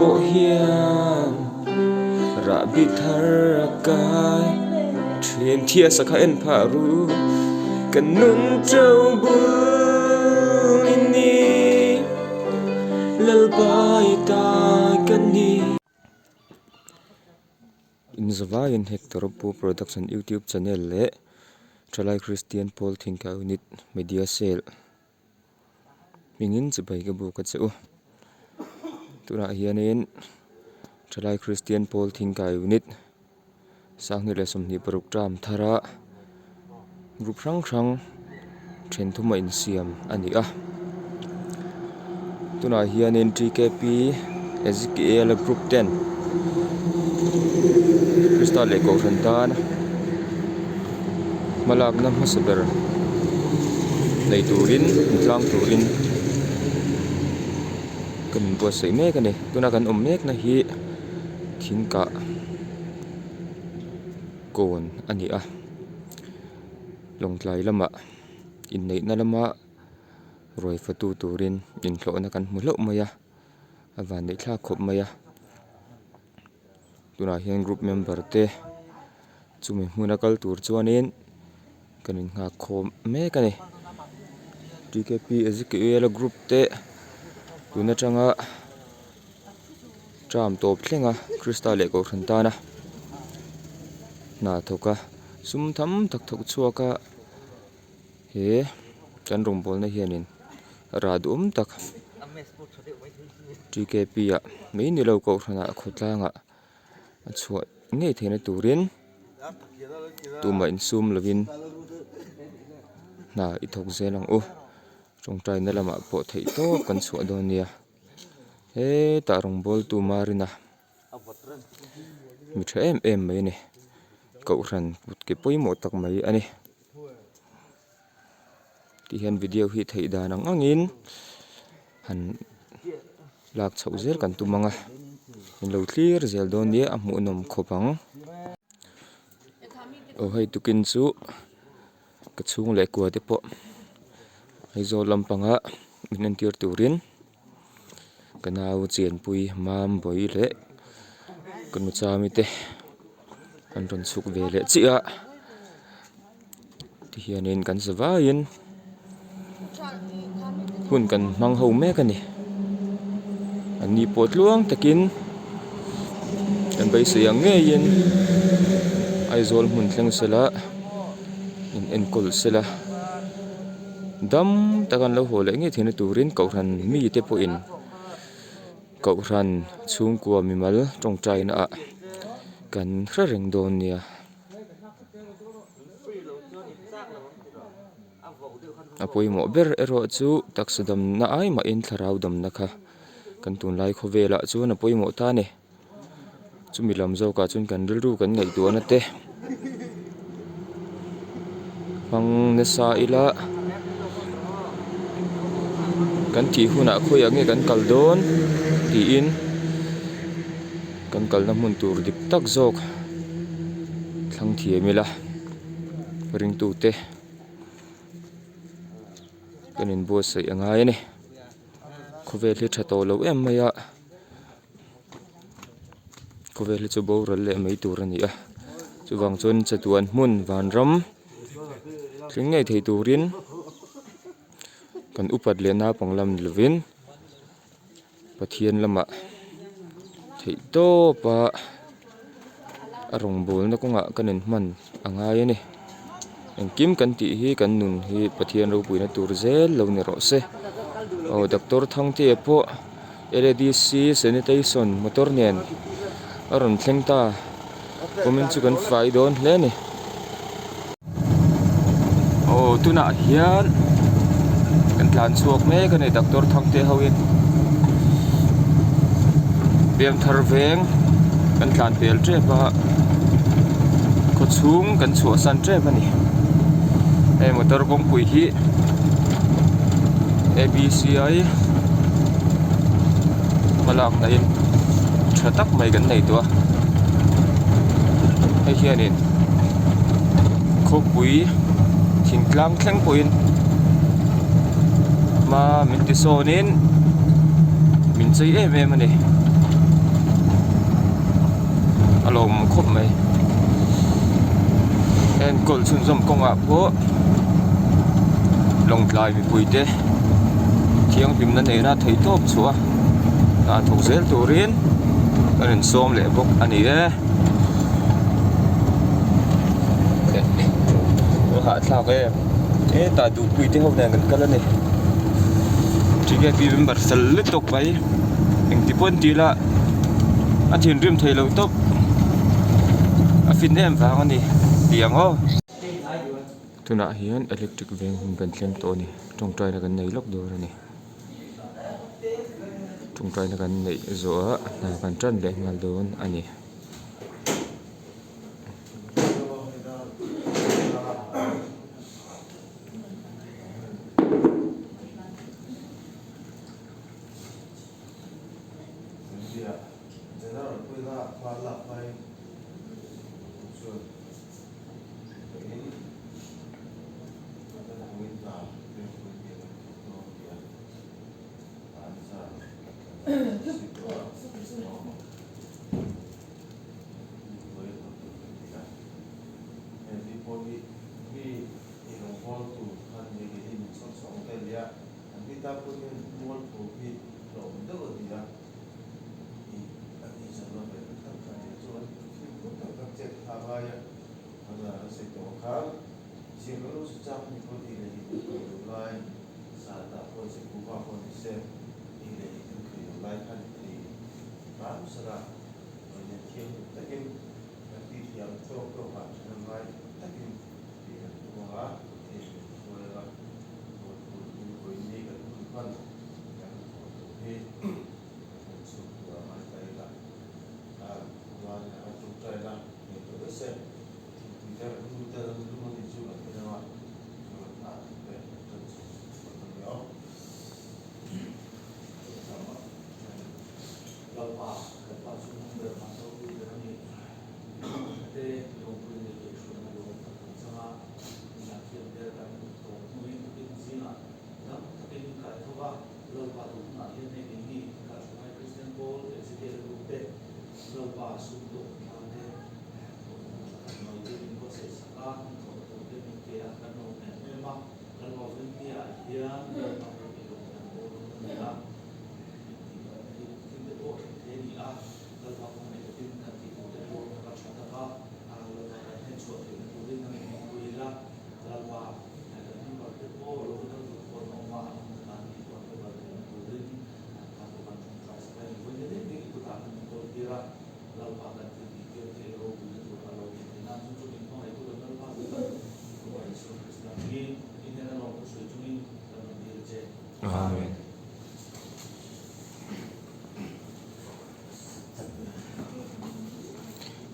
po hian ra bi thar kai thien thia sakha en pharu kan nun trâu bu ini lalbai ta kan ni in Zavain Hector Po Production YouTube channel le Tralai Christian Paul Thingka Unit Media Sale mingin chibai ka bu ka chu tura hianin Tralai Christian Paul Thingka Unit sangni le somni program thara group rang then thuma in siam ani a tuna hianin TKP Ezekiel Group 10 Crystal Leko Rantan malak na masaber nei turin tlang turin kan bo sei me kan ni tuna kan mek na hi thingka kon ani a longtlai lama in nei na lama roi fatu turin in thlo na kan mulo maya awan nei thla khop maya tuna hian group member te chumi hmuna kal tur chuanin kanin nga khom me kani TKP Ezekiel group te tuna changa tram top thlenga Crystal Leko Rantana na thoka sum tham tak thok chuaka he kan rong bol na hianin radum tak TKP ya mei ni lo ko thana khotlanga chuat ngei thena turin tuma in sum lovin na i thok zelang u trong trai na lama po thei to kan chu adonia he ta rong bol tu marina mi them em mai ni ko ran put ke poimo tak mai ani ti hian video hi thei danang angin han lak chho zer kan tu manga in lo clear zel don ni a mu nom khopang o hei tukin chu ka chung le kwa te po hei zo lampanga in tir turin kanau chen pui mam boi le kanu chami te an ron suk ve le chia ti hianin kan Zavain hun kan mang ho me kan ni ani pot luang takin kan bai siang nge yin ai zol mun thleng sela in enkol sela dam takan lo hole nge thina turin ko ran mi te po in ko ran chung kwa mi mal tong trai na kan hra reng don nia apoi mo ber ero chu taksadam na ai ma in tharau dam na kha kan tun lai khovela chu na poi mo ta ne chumi lam zo ka chun kan rilru kan ngai tu na te pang ne sa ila kan thi huna khoi ange kan kaldon ti in kan kal na mun tur dik tak zok thlang thie mila ring tu te kanin bo sei angai ni khovel hi thato lo em maya khovel hi chu bo ral le mai tur ani a chuwang chun chatuan hmun van ram thling ngai thei turin kan upat le na panglam lovin pathian lama thei to pa arong bol na konga kanin man angai ani engkim kan ti hi kan nun hi pathian ro puina tur zel lo ni ro se o doctor thang te po LDC sanitation motor nen aron thlengta comment chu kan fai don hle ni o tuna hian kan tlan chuak me kan ei doctor thang te hoin bem thar veng kan tlan pel tre pa ko chung kan chu san tre pa ni e motor kong pui hi ABCI malak na in thatak mai kan nei to hei hianin khopui thingtlang thleng poin ma min ti sonin min chei em em ani alom khop mai en kol chun zom kong a pho long tlai mi puite thiang bim na nei na thei top chua ta thok zel turin kan som le bok ani hạ thao cái ta đủ quỳ thế hôm nay gần cỡ này chỉ cái phim bật sờ liên tục vậy mình thì quân tí là anh chỉ riêng thầy lâu tốt phim em vào con đi tiếng ô tôi nãy hiện electric van gần xem tổ này trong trai là gần này lốc đồ rồi này trong trai là gần này rồi là gần chân để mà đồn anh ấy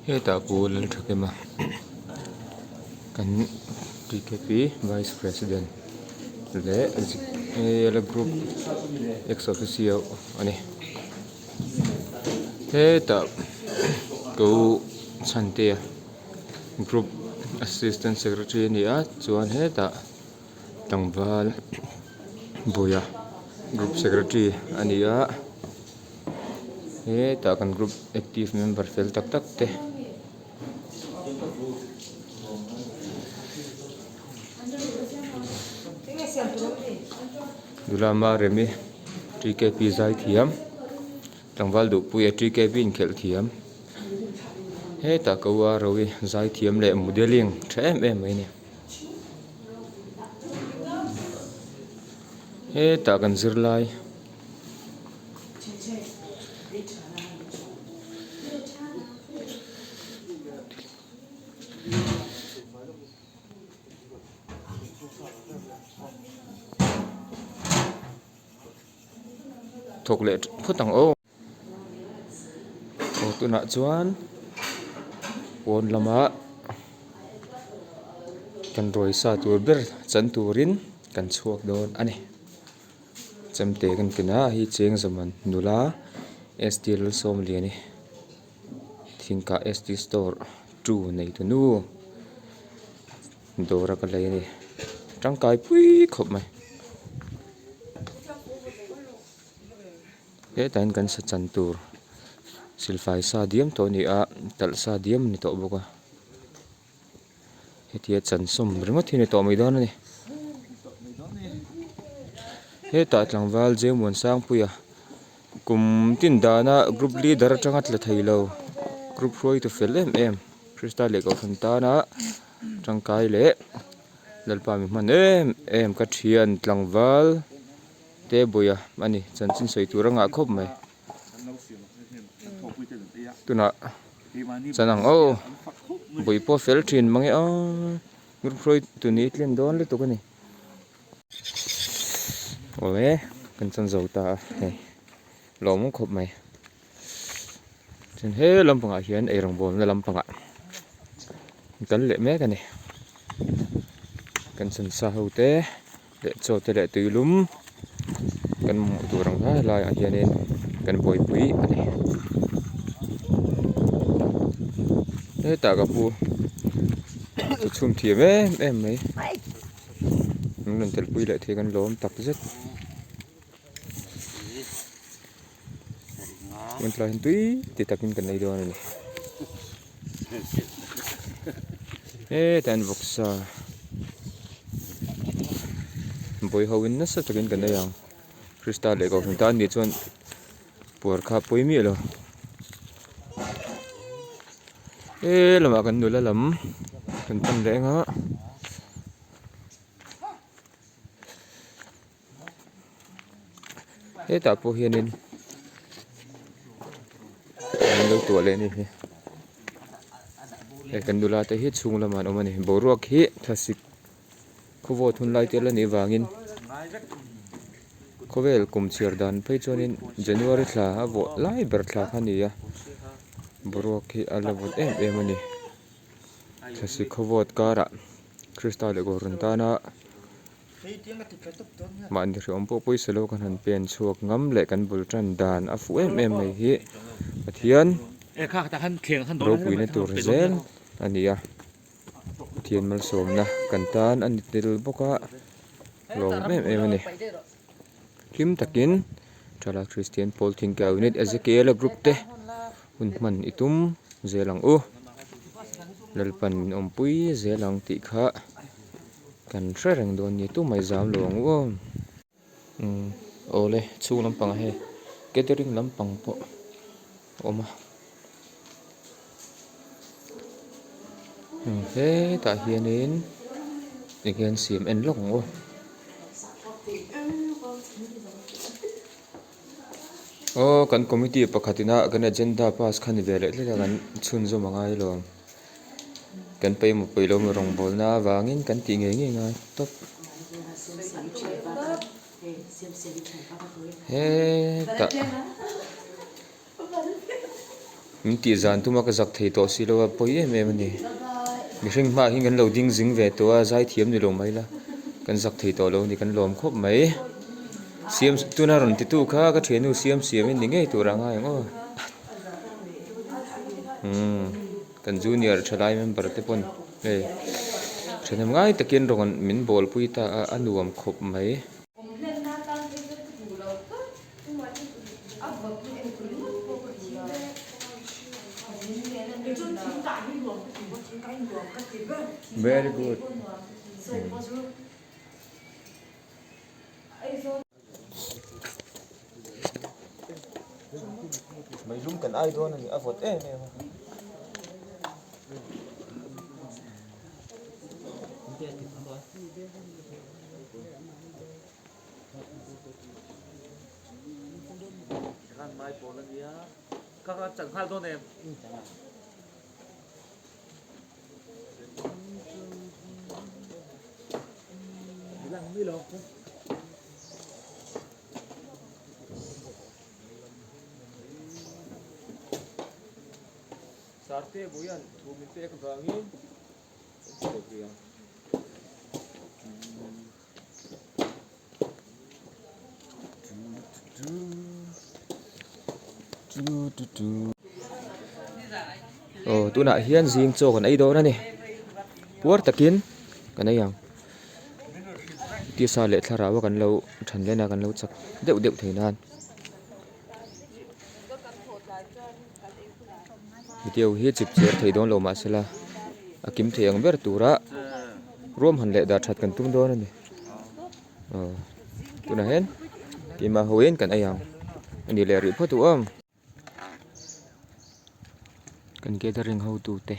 He ta ku lal thake ma kan DKP Vice President le group ex officio ani he ta ku chante group assistant secretary ni a chuan he ta tangwal boya group secretary ani a he ta kan group active member fel tak tak te Dulama remi TKP zai thiam tangwal du puya TKP in khel thiam he ta kawa rawi zai thiam le modeling them em mai ni he ta kan zirlai thuộc lệ phút tầng ô tụi nọ chuan quân làm á cần rồi sa tuổi ber chân turin cần chuộc đồn anh chấm tệ cần kena hi cheng zaman nula STL som liani thinka ST store tu nei tu nu dora ka lei ni trăng kai pui khop mai cái tên cần sẽ chân tour silfai sa diam to ni a tal sa diam ni to boka hetia chan som ringa thini to mai don ani he ta tlangwal jemuan sang puya kum tin dana group leader atanga tla thailo group roi to fel em krista le ko thanta na tangkai le lalpa mi man em ka thian tlangwal te boya ani chanchin soi turanga khop mai tuna chanang o boi po fel thin mangi a group roi tu ni tlen don le to kani ole kan chan zo ta he lom khop mai chen he lampanga hian ei rang bom na lampanga kan le me kani kan chan sa ho te le cho te le tuilum kan mu turang ha lai a hianin kan boi pui ani he ta ka pu chum thiam em mai nun tel pui le the kan lom tak zet mình lại túi thì tập mình cần này đâu này ê tan vọc sa bồi hậu in nó sẽ tập mình cần đây à Krista lại có chúng ta đi chọn bồi khắp bồi mi rồi ê làm mà cần nuôi lắm cần tâm rẽ ngó ê tập bồi hiền nên đâu tuổi lên đi để cần đôi tay hết sung làm mà này bổ ruột hết thật sự khu vực thôn lai tiền là này vàng in khu vực cùng chiar đàn phải cho nên January là vụ lai bật là cái này à bổ ruột hết là vụ em này thật sự khu vực cả Krista lại có run ta na mà anh thì ông bố bối selo kan han pen chuak ngam le kan bul tran dan a fu em mai hi pathian ro pui ne tur zel ania pathian mal som na kan tan an tel boka lo em ani kim takin chala Christian Paul Thingka unit Ezekiel group te hun man itum zelang u lalpan om pui zelang ti kha kan reng don ni tu mai zam long wo ole chu lampang he catering lampang po oma he ta hianin again sim en long o kan committee pakhatina kan agenda pass khan vele le kan chhun zo mangai lo kan pei mo pei lo mo rong bol na wangin kan ti nge ngai top he ta min ti zan tu ma ka zak thei to si lo poi em ni mi hring ma hin kan lo ding jing ve to a zai thiam ni lo mai la kan zak thei to lo ni kan lom khop mai siam tu na ron ti tu kha ka thenu siam ni nge tu ranga ngo kan junior thalai member te pon thanem ngai takin rongan min bol pui ta anuam khop mai very good mấy lúng cần ai đó này avot em mai bỏ lần nhá các chẳng hai đôi em lăng mi lo sarte buyan thu min te ek bangin tu na hian jing cho kan ai do na ni puar takin kan ai yang ti sa le thlara wa kan lo than le na kan lo chak deuh deuh theinan video hi chip cher thei don lo ma sela akim theyang ber tura rom han le da that kan tum don ani tuna hen ki ma hoin kan ayang ani le ri photu am kan gathering how to te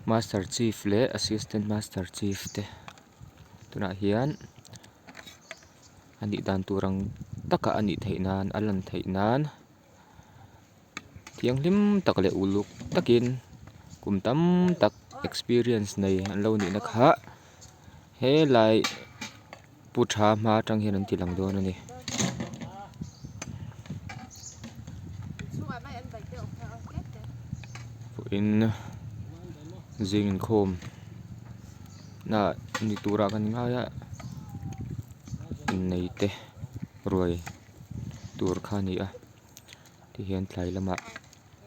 master chief le assistant master chief te tuna hian ani dan turang taka ani theinan alan theinan thiang hlim tak le uluk takin kumtam tak experience nei an lo ni na kha he lai putha ma tang hian an tilang don ani in zing khom na ni tura kan nga ya nei te roi tur kha ni a ti hian thlai lama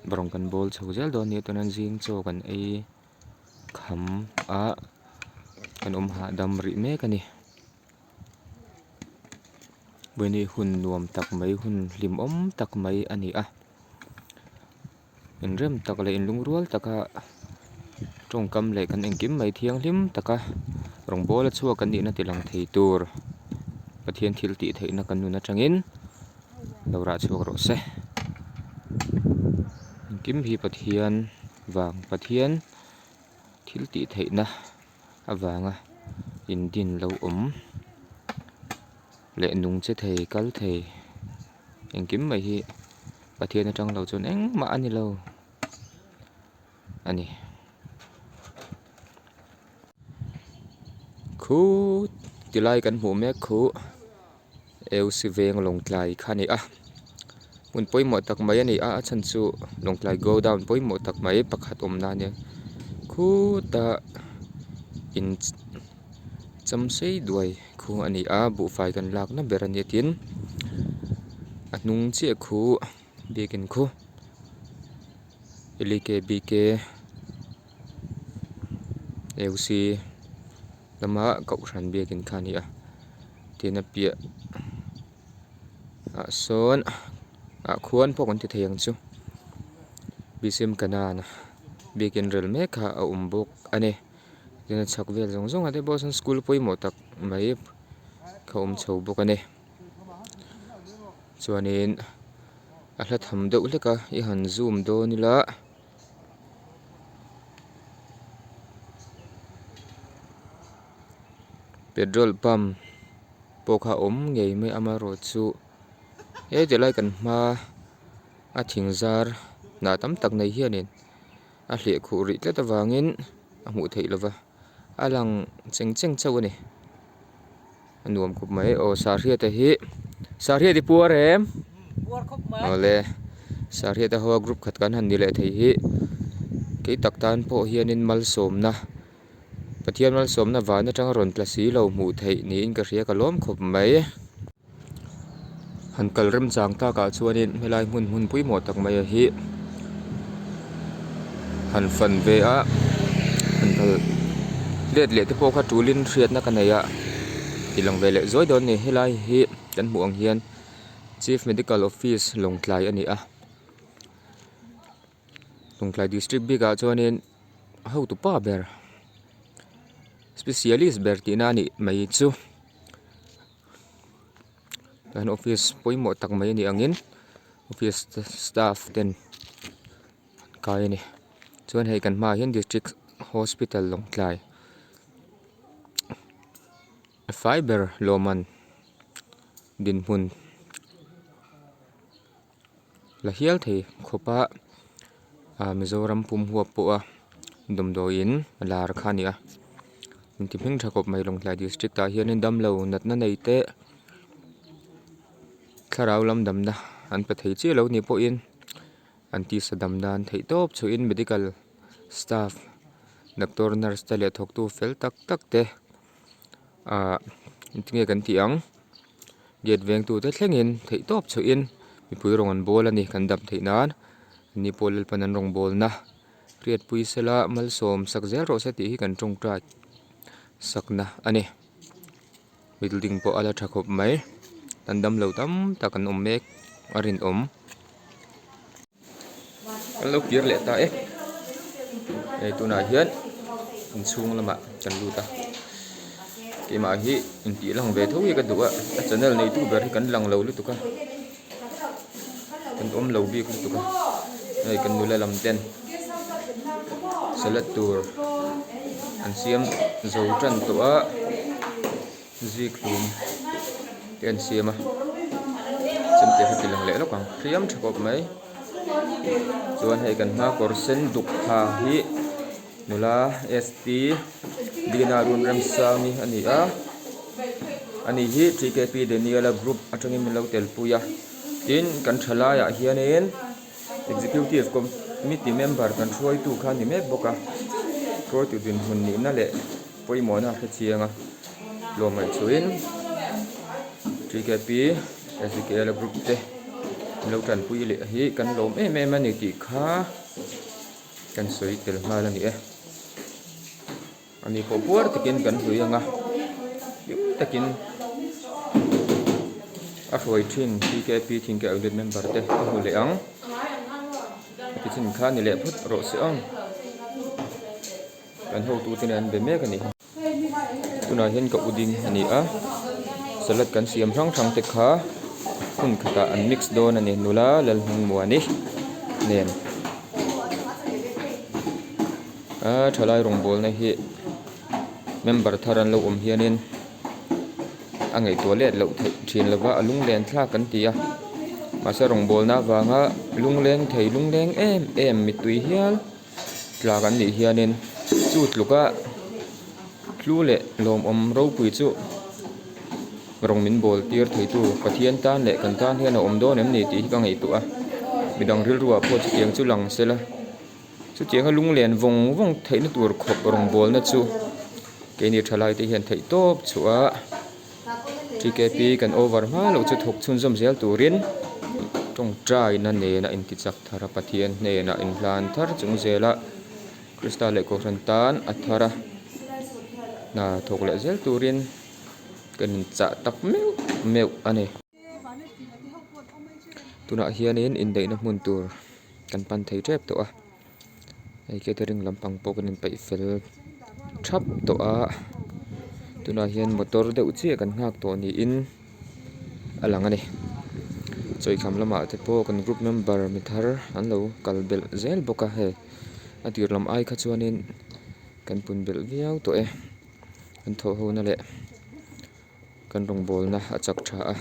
barong kan bol chhozel don ni tonan jing chaw kan ei kham a kan ha dam ri me kani bani hun nuam tak mai hun lim om tak mai ani a in rem tak le in lung rual taka tong kam le kan engkim mai thiang hlim taka rong bol chuwa kan ni na tilang thei tur pathian thil ti theina kan nu na tangin lora chuak ro se engkim hi pathian wang pathian thil ti theina awanga in din lo om le nung che thei kal thei engkim mai hi pathian atang lo chon eng ma ani lo ani khu tilai kan hmu mek khu eu si veng long tlai khani a mun poimo tak mai ani a chan chu long tlai go down poimo tak mai pakhat om na ne khu ta in cham sei duai khu ani a bu fai kan lak na berani tin anung che khu bikin khu elike bike eu si lama kau ran bikin khani a tina pia a son a khuan pokon ti theyang chu bisim kanana bikin rel me kha a umbok ane tina chakvel zong zong ade bosan school poimo tak mai kha chho bok ane chuanin a hla tham deuh hleka i han zoom do ni la petrol pump pokha om ngei mai amaro chu he tilai kan ma a thingzar na tam tak nei hianin a hle khu ri tleta wangin a hmu thei lova alang chengcheng chau ani anuam khup mai o sarhia te hi sarhia di puarem ole sarhia ta hawa group khat kan han ni le thei hi ke taktan po hianin mal somna pathian mal somna wana tang ron plasi lo mu thei ni in ka ria ka lom khop mai han kal rem chang ta ka chuanin helai mun pui mo tak mai hi han fan ve a han kal let te po kha tulin hriat na kanaya ilang vele zoi don ni helai hi kan muang hian chief medical office longtlai ani a longtlai district biga chuanin how to pa ber specialist bertina ni mai chu dan office poimo tak mai ni angin office staff ten kai ni chuan hei kan ma hian district hospital longtlai fiber loman din hun la hial thei khopa mizoram pum huap po a dumdo in lar khani a timhing thakop mai longtlai district ta hian dam lo natna nei te tharau lam dam na an pa thei che lo ni po in anti sadam dan thei top chu in medical staff doctor nurse tale thok tu fel tak tak te tinge kan tiang get veng tu te thlengin thei top chu in mi pui rongan bol ani kan dam thei nan ni polel panan rong bol na kriat pui sela mal som sak zel ro se ti hi kan tong tra sakna ani building po ala thakop mai tandam lo tam takan om mek arin om kan lo kir le ta ei tuna hian in chung lama kan lu ta ke ma hi in ti lang ve tho hi ka duwa a channel nei tu ber hi kan lang lo lu tu ka kan om lo bi ku tu ka ei kan nu la lam ten salat tur an siam zo tran to a zi klum ten siam a chim te hi lang le lo kang riam thakop mai chuan hei kan ma kor sen duk ha hi nula st dina run ram sami ani a ani hi tkp deniala group atangin min lo tel puya tin kan thala ya hianin executive committee member kan throi tu khan ni mek boka throi tu din hun ni na le poimo na kha chianga lo mai chuin tkp SKL group te lo tan pui le hi kan lom em ani ti kha kan soi tel ma la ni ani ko puar takin kan huyanga yum takin a roi thin tkp thing ke audit member te hu le ang kitchen kha ni le phut ro se ang kan ho tu tin an be me kan ni tuna hian ka uding ani a salat kan siam rang thang te kha hun khata an mix don ani nula lal hung mo ani nen a thalai rong bol na hi member tharan lo hianin angai toilet lo thin lawa alung len thla kan tia masa rong bol na wanga lungleng thei lungleng em mi tui hial tla kan ni hianin chu tluka tlu le lom ro pui chu rong min bol tir thei tu pathian tan le kan tan hian om do nem ni ti ka ngai tu a midang ril ruwa pho chiang chu lang sela chu chiang a lung len wong thei na tur khop rong bol na chu ke ni thalai te hian thei top chuwa tkp kan over ma lo chu thok chun zom zel turin tong trai na ne na in ti chak thara pathian ne na in plan thar chung zela krista le ko ran tan athara na thok le zel turin kan cha tak meu ani tuna hianin in dei na mun tur kan pan thei trep to a ai catering lampang pokin pai fel thap to a tuna hian motor de uchi kan ngak to ni in alang ani choi kham lama te po kan group member mi thar an lo kalbel zel boka he atir lam ai kha chuanin kan pun bel viau to an tho ho na le kan rong bol na achak tha a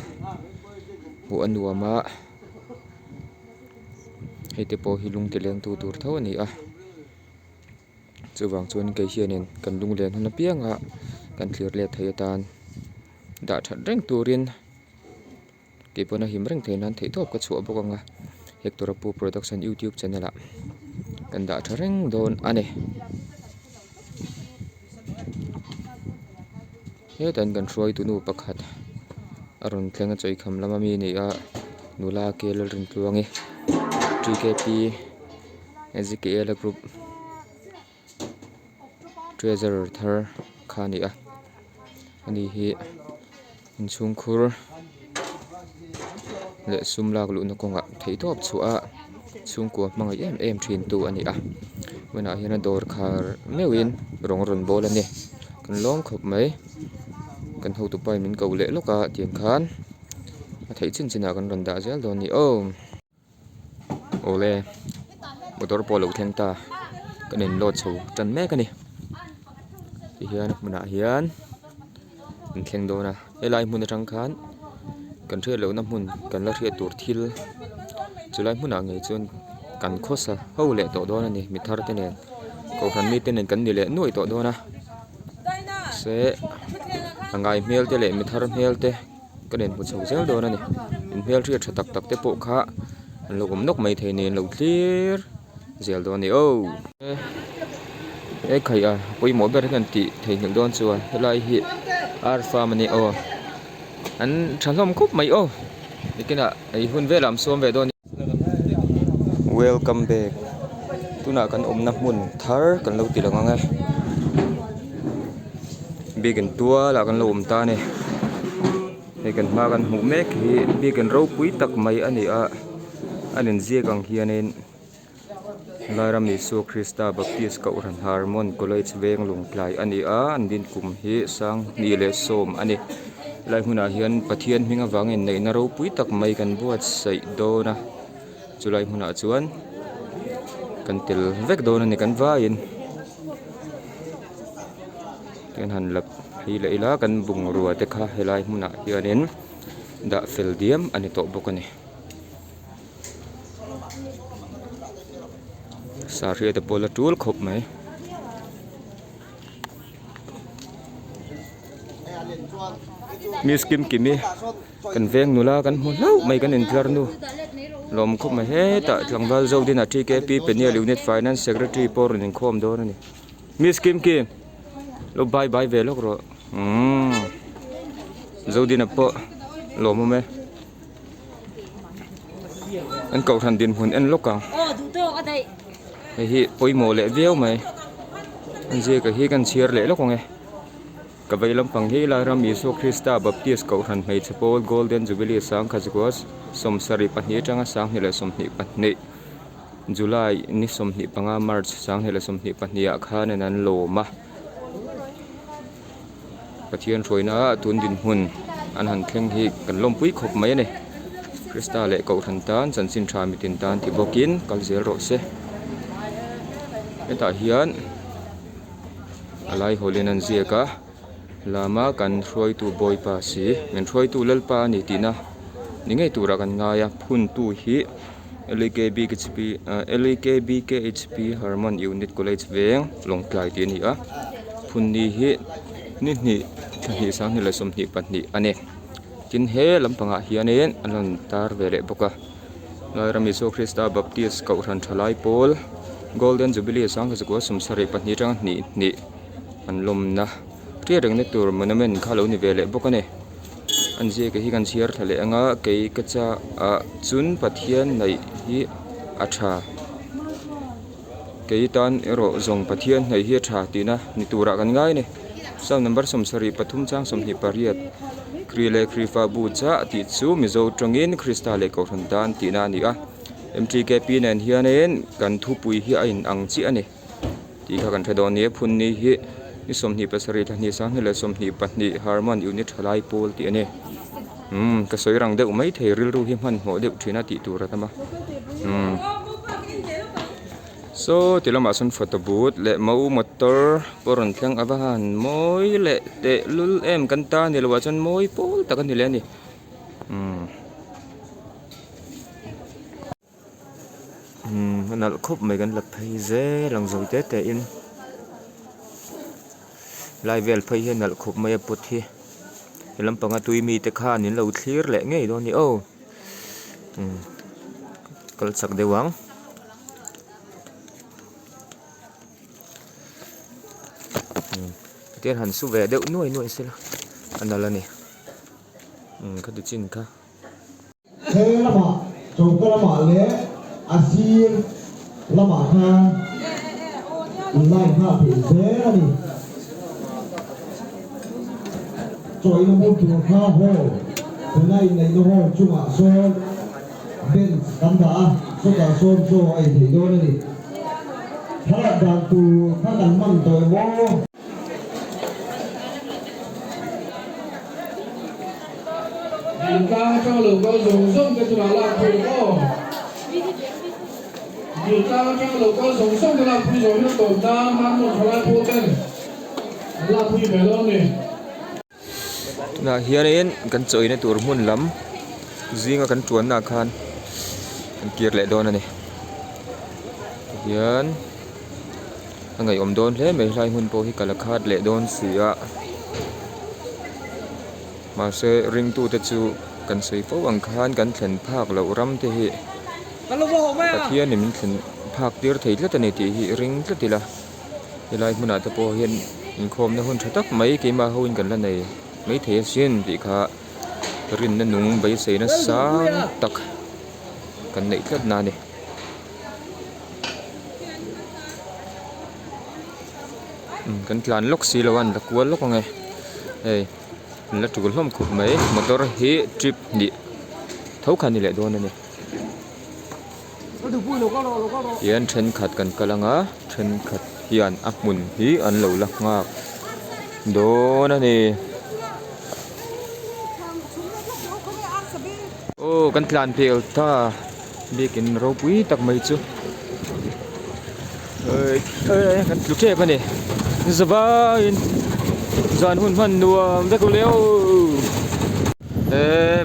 bu anuama hete po hilung teleng tu tur tho ani a chuwang chuan ke hianin kan lung len na pianga kan thlir le thei tan da that reng turin ke pona him reng theinan thei top ka chu bokanga hector pu production YouTube channel a kan da tha reng don ani he tan kan throi tu nu pakhat aron thlenga choi kham lama mi ni a nula kel rin tluangi tkp SKL group treasurer thar khani a ani hi in chung khur le sumlak lu na konga thei top chua chung ko mangai em thin tu ani a wana hian a dor khar mewin rong ron bol ani kan long khop mai kan ho tu pai min ko le loka tiang khan a thei chin china kan ron da zel don ni ole motor polo theng ta kan in lo chho chan me ka ni ti hian muna hian in thleng do na elai mun atang khan kan thre lo na mun kan la thre tur thil chulai mun a ngei chun kan khosa ho le to do na ni mi thar te nen ko khan mi te nen kan ni le noi to do na se angai mel te le mi thar mel te kan en pu chho zel do na ni in mel thre tha tak tak te po kha an lo gom nok mai thei nen lo clear zel do ni khai a poi mo ber kan ti thei ning don chuan helai hi alpha mani an thanhlom khup mai nikina ai hun velam som ve don welcome back tuna kan omna mun thar kan lo tilanga ngai bigen tua la kan lo ta ne he kan ma kan hu mek hi bigen ro pui tak mai ani a anin zia kang hianin Lairam Isu Krista Baptist Kauran Harmon College Veng Lungklai ani a an din kum hi sang ni le som ani lai huna hian pathian hinga wangin nei na ro pui tak mai kan buat sai do na chulai huna chuan kan til vek do na ni kan va in kan han lap hi le ila kan bung ruwa te kha helai huna hianin da fel diam ani to bokani Sari ada bola tool khop mai Miss Kim Kimi kan veng nula kan mu lau mai kan entlar nu lom khop mai he ta tlangwal zo din a TKP Peniel Unit Finance Secretary por nin khom do ni Miss Kim Kim lo bye bye ve lo ro zo din a po lom me an kau than din hun en lokang đủ tơ ở đây hi poi mo le veo mai an je ka hi kan chiar le lo ko nge ka veilam pang hi la ram Isu Krista Baptist ko han mai chapol Golden Jubilee sang khajkos somsari pahni tanga sang hile somni pahni July ni somni panga March sang hile somni pahni a khan an lo ma pathian roina tun din hun an han thleng hi kan lom pui khop mai ne Krista le ko than tan chan sin tha mi tin tan ti bokin kal zel ro se eta hian alai holin an ziaka lama kan throi tu boy pa si men throi tu lal pa ni tina ningai tura kan nga ya phun tu hi LKBKHP Harmon Unit College Veng Longklai ti ni a phun ni hi ni thani sang ni la som ni pat ni ane tin he lampanga hianin alan tar vele boka Lairam Isu Krista Baptist Kauran Thalai Pol Golden Jubilee sang ko somsari pahni tang ni an lom na tri reng ne tur monument khalo ni vele bokane an je ke hi kan chiar thale anga ke ka cha a chun pathian nei hi atha ke tan ero zong pathian nei hi tha tina ni tura kan ngai ne sam number somsari pathum chang somni pariat krile krifa bu cha ti chu mizo tongin Krista le ko thon dan tina ni a MTKP nen hianen kan thu pui hi a in ang chi ani ti kha kan thadon ni phun ni hi ni somni pasari thani sang hela somni pahni Harmon Unit Thalai Pol ti ani ka soirang de umai the ril ru hi man mo de thina ti tur atama so tilama sun photo booth le mau motor poron thlang abahan moi le te lul em kan ta ni lawa chan moi pol takan ni le ni nal khop mai kan la phai ze lang zoi te in lai vel phai hian nal khop mai put hi helam panga tui mi te kha nin lo thlir le ngei do ni o kal sak dewang tiar han su ve deuh nuai sila anala ni ka du chin kha thế lama chồng cái lama lẽ asir lama ha lai ha bị thế này rồi nó muốn chụp ha ho thế này nó ho chụp à so bên cắm đá so cả so ai thì đó nàyถ้าดังตูถ้ากันมั่นตัวโม人家交流個用心嘅就話啦，佢個人家交流個用心嘅啦，佢就要懂得慢慢出來鋪墊，啦佢咪咯你。na hianin kan choi na tur mun lam zinga kan tuan na khan kan kir le don ani hian angai om don hle mai lai hun po hi kala khat le don sia ma se ring tu te chu kan sei fo ang khan kan thlen phak lo ram te hi pathian ni min thlen phak tir thei la tani ti hi ring tla tila hilai hmuna te po hian in khom na hun thatak mai ke ma hoin kan la nei mấy thế xin thì khá rin nó nung bây giờ nó sáng tắc cần nãy rất nà nè cần plan lốc xì là ăn là cuốn lốc ngay đây là chủ lom cục mấy motor hi trip đi thấu khăn đi lại đôi này hian then khat kan kalanga then khat hian a hmun hi an lo la ngak dawn ani kan tlan pel ta bikin ro pui tak mai chu kan tlu che pa ni zaba in zan hun man nuam da ko leo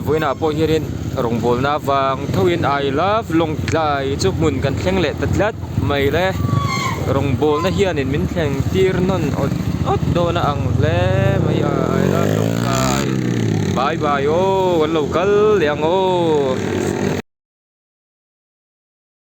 voina po hirin rong bol na wang thoin I love long tlai chu mun kan thleng le tatlat mai le rong bol na hian in min thleng tir non ot do na ang le mai I love long tlai bye bye o kan lo kal yang o